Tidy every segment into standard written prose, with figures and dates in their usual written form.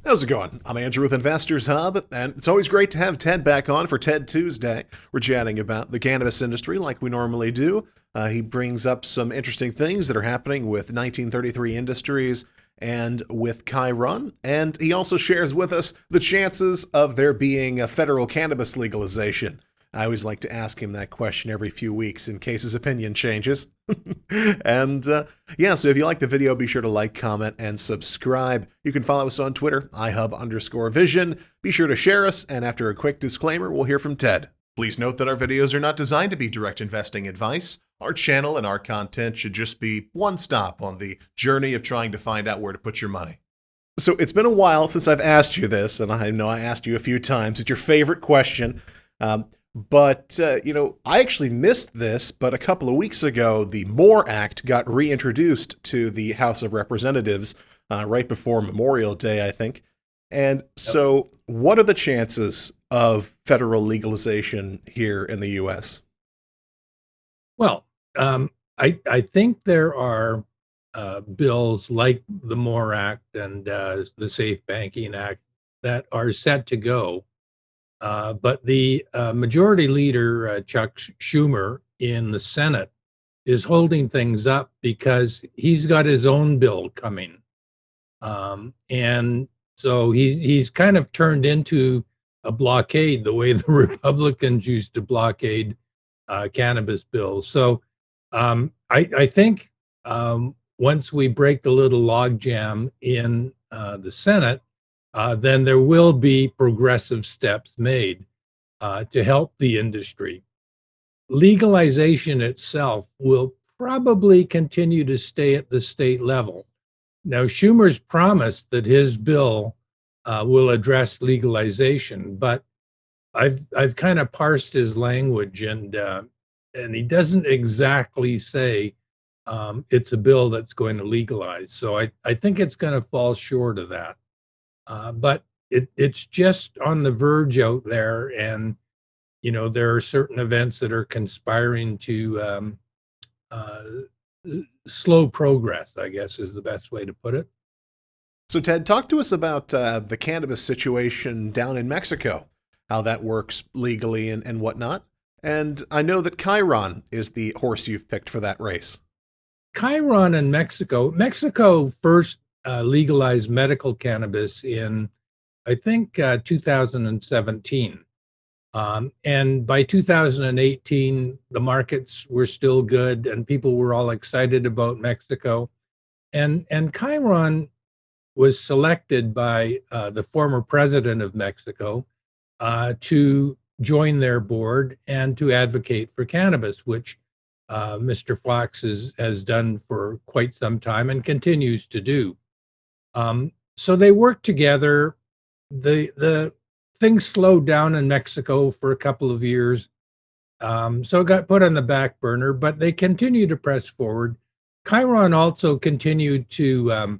How's it going? I'm Andrew with Investors Hub, and it's always great to have Ted back on for Ted Tuesday. We're chatting about the cannabis industry like we normally do. He brings up some interesting things that are happening with 1933 Industries and with Khiron, and he also shares with us the chances of there being a federal cannabis legalization. I always like to ask him that question every few weeks in case his opinion changes. And so if you like the video, be sure to like, comment, and subscribe. You can follow us on Twitter, ihub_vision. Be sure to share us, and after a quick disclaimer, we'll hear from Ted. Please note that our videos are not designed to be direct investing advice. Our channel and our content should just be one stop on the journey of trying to find out where to put your money. So it's been a while since I've asked you this, and I know I asked you a few times. It's your favorite question. I actually missed this, but a couple of weeks ago, the MORE Act got reintroduced to the House of Representatives right before Memorial Day, I think. And so what are the chances of federal legalization here in the U.S.? Well, I think there are bills like the MORE Act and the Safe Banking Act that are set to go. But the majority leader, Chuck Schumer, in the Senate is holding things up because he's got his own bill coming. And so he's kind of turned into a blockade the way the Republicans used to blockade cannabis bills. So I think once we break the little logjam in the Senate, then there will be progressive steps made to help the industry. Legalization itself will probably continue to stay at the state level. Now, Schumer's promised that his bill will address legalization, but I've kind of parsed his language, and he doesn't exactly say it's a bill that's going to legalize. So I think it's going to fall short of that. But it's just on the verge out there, and there are certain events that are conspiring to slow progress, I guess is the best way to put it. So Ted, talk to us about the cannabis situation down in Mexico, how that works legally and whatnot. And I know that Khiron is the horse you've picked for that race. Khiron in Mexico first legalized medical cannabis in, I think, 2017. And by 2018, the markets were still good and people were all excited about Mexico. And Khiron was selected by the former president of Mexico to join their board and to advocate for cannabis, which Mr. Fox has done for quite some time and continues to do. So they worked together. The things slowed down in Mexico for a couple of years. So it got put on the back burner, but they continued to press forward. Khiron also continued to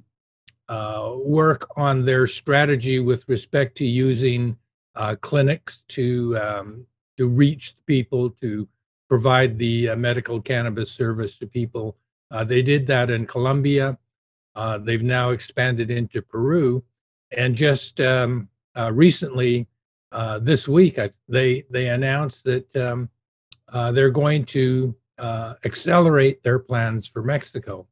work on their strategy with respect to using clinics to reach people, to provide the medical cannabis service to people. They did that in Colombia. They've now expanded into Peru, and just recently, this week, they announced that they're going to accelerate their plans for Mexico.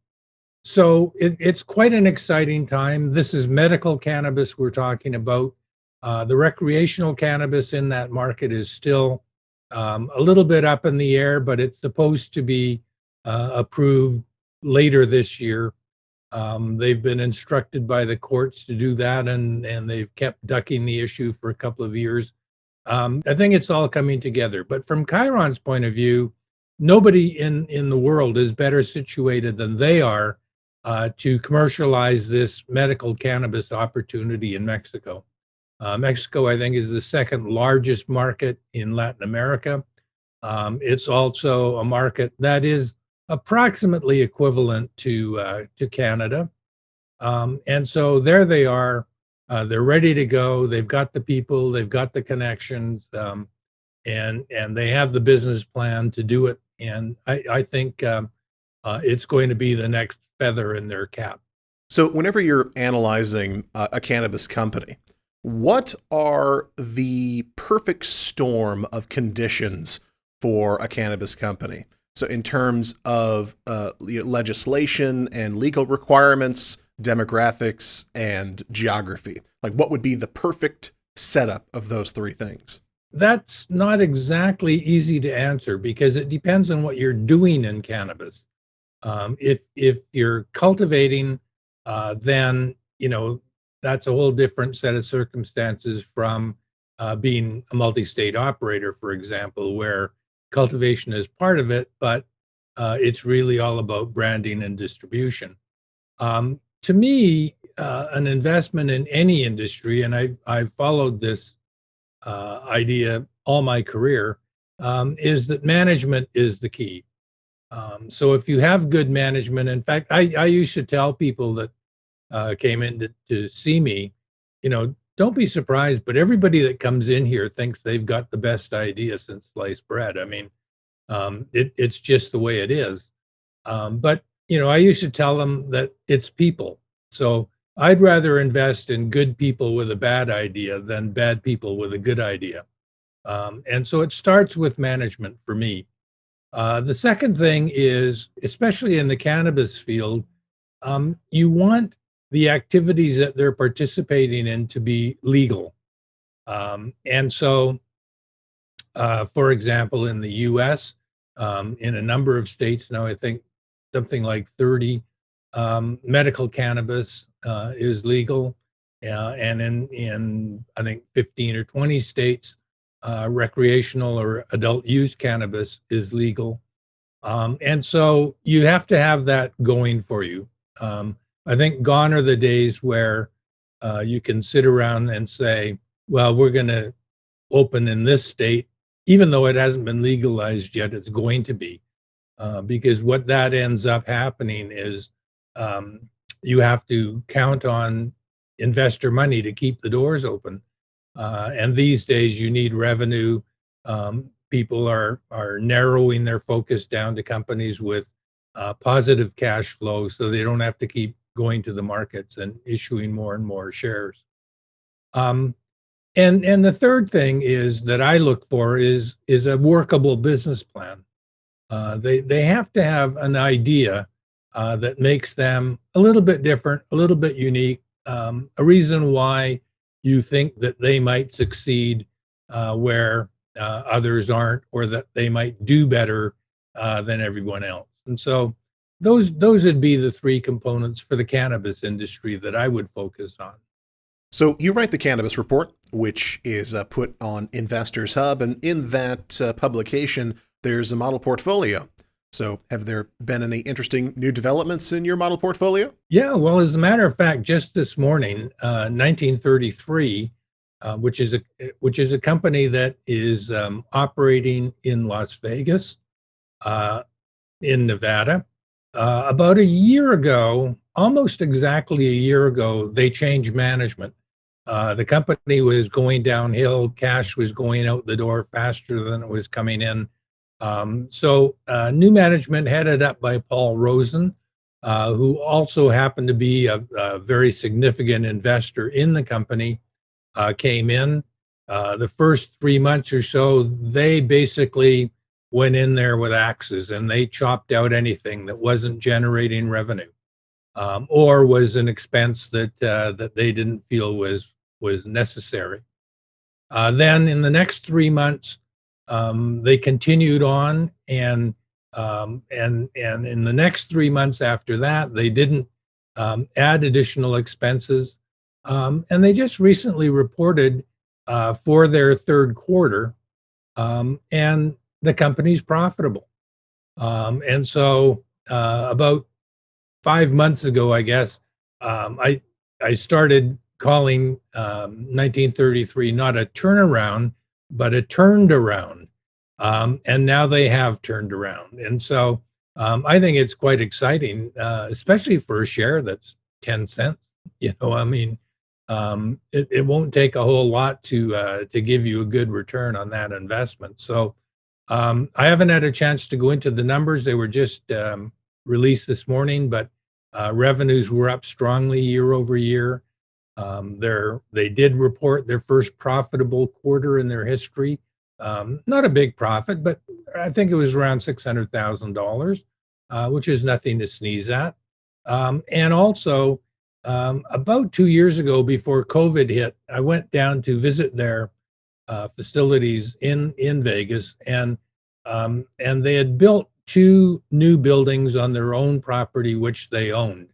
So it's quite an exciting time. This is medical cannabis we're talking about. The recreational cannabis in that market is still a little bit up in the air, but it's supposed to be approved later this year. They've been instructed by the courts to do that, and they've kept ducking the issue for a couple of years. I think it's all coming together. But from Khiron's point of view, nobody in the world is better situated than they are to commercialize this medical cannabis opportunity in Mexico. Mexico, I think, is the second largest market in Latin America. It's also a market that is approximately equivalent to Canada. And so there they are. They're ready to go. They've got the people, they've got the connections, and they have the business plan to do it. And I think it's going to be the next feather in their cap. So, whenever you're analyzing a cannabis company, what are the perfect storm of conditions for a cannabis company? So, in terms of legislation and legal requirements, demographics, and geography, like what would be the perfect setup of those three things? That's not exactly easy to answer because it depends on what you're doing in cannabis. If you're cultivating, then that's a whole different set of circumstances from being a multi-state operator, for example, where cultivation is part of it, but it's really all about branding and distribution. To me, an investment in any industry, and I've followed this idea all my career, is that management is the key. So if you have good management, in fact, I used to tell people that came in to see me, don't be surprised, but everybody that comes in here thinks they've got the best idea since sliced bread. I mean, it's just the way it is. But I used to tell them that it's people. So I'd rather invest in good people with a bad idea than bad people with a good idea. And so it starts with management for me. The second thing is, especially in the cannabis field, you want the activities that they're participating in to be legal. And so, for example, in the US, in a number of states now, I think something like 30, medical cannabis is legal. And in, I think, 15 or 20 states, recreational or adult use cannabis is legal. And so you have to have that going for you. I think gone are the days where you can sit around and say, well, we're going to open in this state, even though it hasn't been legalized yet, it's going to be. Because what that ends up happening is you have to count on investor money to keep the doors open. And these days you need revenue. People are narrowing their focus down to companies with positive cash flow so they don't have to keep going to the markets and issuing more and more shares. And the third thing is that I look for is a workable business plan. They have to have an idea that makes them a little bit different, a little bit unique, a reason why you think that they might succeed where others aren't, or that they might do better than everyone else. And so those would be the three components for the cannabis industry that I would focus on. So you write the Cannabis Report, which is put on Investors Hub, and in that publication, there's a model portfolio. So have there been any interesting new developments in your model portfolio? Yeah, well, as a matter of fact, just this morning, 1933, which is a company that is operating in Las Vegas, in Nevada. About a year ago, almost exactly a year ago, they changed management. The company was going downhill. Cash was going out the door faster than it was coming in. So new management headed up by Paul Rosen, who also happened to be a very significant investor in the company, came in. The first 3 months or so, they basically went in there with axes and they chopped out anything that wasn't generating revenue, or was an expense that they didn't feel was necessary. Then in the next 3 months, they continued on, and in the next 3 months after that, they didn't add additional expenses, and they just recently reported for their third quarter, and the company's profitable. And so about 5 months ago, I guess, I started calling 1933 not a turnaround, but a turned around. And now they have turned around. And so I think it's quite exciting, especially for a share that's 10 cents. I mean, it won't take a whole lot to give you a good return on that investment. So I haven't had a chance to go into the numbers. They were just released this morning, but Revenues were up strongly year over year. They did report their first profitable quarter in their history. Not a big profit, but I think it was around $600,000, which is nothing to sneeze at. And also, about 2 years ago, before COVID hit, I went down to visit their facilities in Vegas, and they had built 2 new buildings on their own property, which they owned.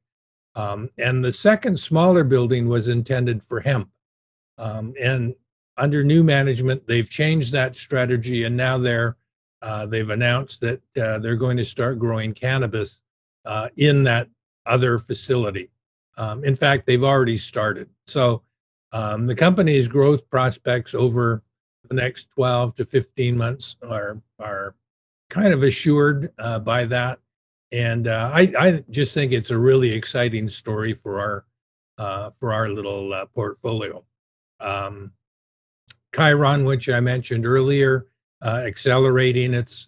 And the second smaller building was intended for hemp. And under new management, they've changed that strategy, and now they've announced that they're going to start growing cannabis in that other facility. In fact, they've already started. So the company's growth prospects over the next 12 to 15 months are kind of assured by that. And I just think it's a really exciting story for our little portfolio. Khiron, which I mentioned earlier, accelerating its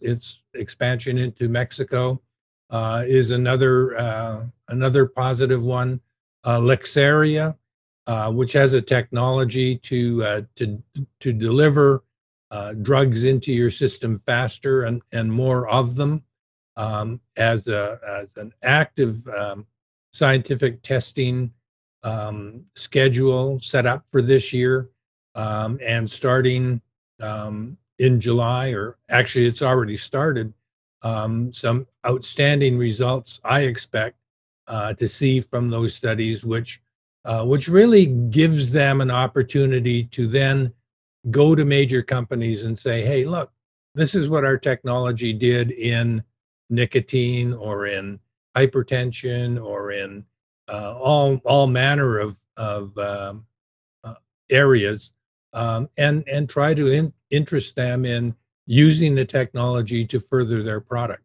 expansion into Mexico, is another positive one. Lexaria, which has a technology to deliver drugs into your system faster and more of them, as an active scientific testing schedule set up for this year, and starting in July, or actually it's already started, some outstanding results I expect to see from those studies, which really gives them an opportunity to then go to major companies and say, hey, look, this is what our technology did in nicotine or in hypertension or in all manner of areas, and try to interest them in using the technology to further their products.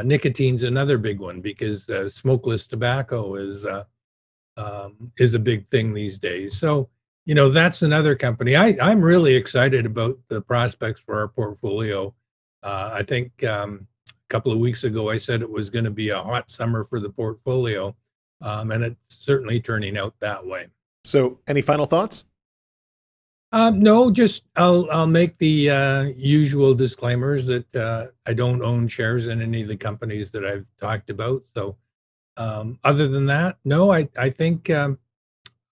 Nicotine's another big one, because smokeless tobacco is a big thing these days. So, that's another company. I'm really excited about the prospects for our portfolio. I think a couple of weeks ago, I said it was going to be a hot summer for the portfolio, and it's certainly turning out that way. So, any final thoughts? No, just I'll make the usual disclaimers that I don't own shares in any of the companies that I've talked about. So, other than that, no, I think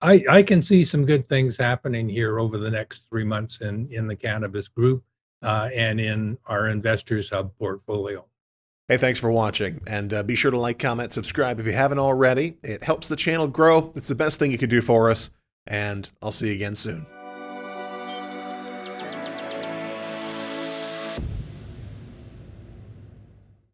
I can see some good things happening here over the next 3 months in the cannabis group, and in our Investors Hub portfolio. Hey, thanks for watching, and be sure to like, comment, subscribe if you haven't already. It helps the channel grow. It's the best thing you can do for us, and I'll see you again soon.